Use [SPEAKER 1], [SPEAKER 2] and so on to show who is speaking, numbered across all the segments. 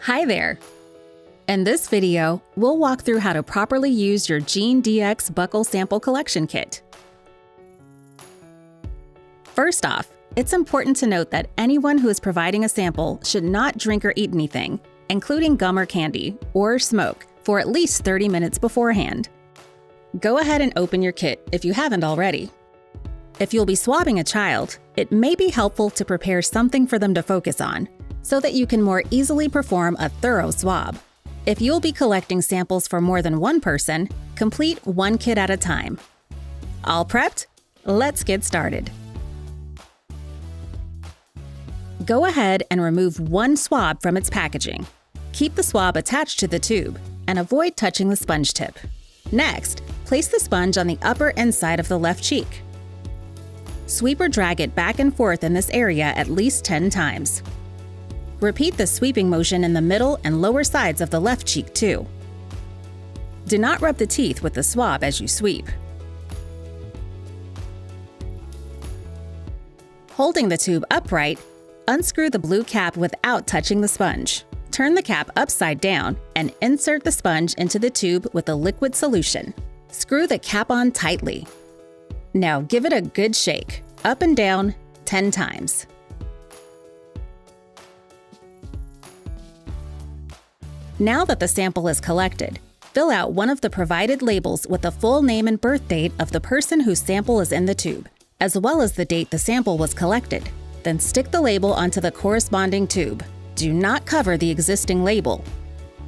[SPEAKER 1] Hi there! In this video, we'll walk through how to properly use your GeneDx Buccal Sample Collection Kit. First off, it's important to note that anyone who is providing a sample should not drink or eat anything, including gum or candy, or smoke, for at least 30 minutes beforehand. Go ahead and open your kit if you haven't already. If you'll be swabbing a child, it may be helpful to prepare something for them to focus on, so that you can more easily perform a thorough swab. If you'll be collecting samples for more than one person, complete one kit at a time. All prepped? Let's get started. Go ahead and remove one swab from its packaging. Keep the swab attached to the tube and avoid touching the sponge tip. Next, place the sponge on the upper inside of the left cheek. Sweep or drag it back and forth in this area at least 10 times. Repeat the sweeping motion in the middle and lower sides of the left cheek too. Do not rub the teeth with the swab as you sweep. Holding the tube upright, unscrew the blue cap without touching the sponge. Turn the cap upside down and insert the sponge into the tube with a liquid solution. Screw the cap on tightly. Now give it a good shake, up and down, 10 times. Now that the sample is collected, fill out one of the provided labels with the full name and birth date of the person whose sample is in the tube, as well as the date the sample was collected. Then stick the label onto the corresponding tube. Do not cover the existing label.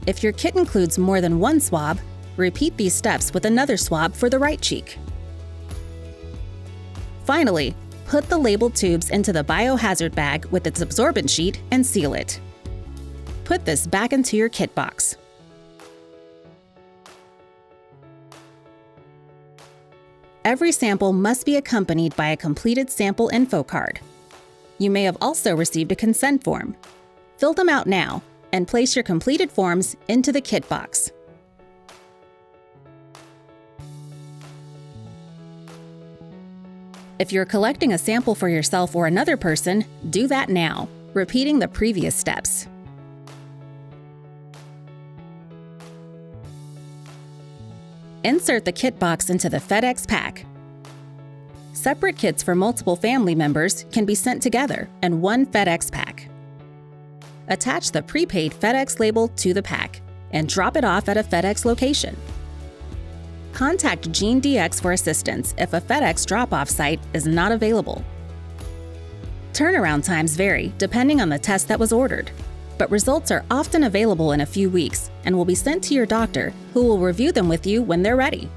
[SPEAKER 1] If your kit includes more than one swab, repeat these steps with another swab for the right cheek. Finally, put the labeled tubes into the biohazard bag with its absorbent sheet and seal it. Put this back into your kit box. Every sample must be accompanied by a completed sample info card. You may have also received a consent form. Fill them out now and place your completed forms into the kit box. If you're collecting a sample for yourself or another person, do that now, repeating the previous steps. Insert the kit box into the FedEx pack. Separate kits for multiple family members can be sent together in one FedEx pack. Attach the prepaid FedEx label to the pack and drop it off at a FedEx location. Contact GeneDx for assistance if a FedEx drop-off site is not available. Turnaround times vary depending on the test that was ordered, but results are often available in a few weeks and will be sent to your doctor, who will review them with you when they're ready.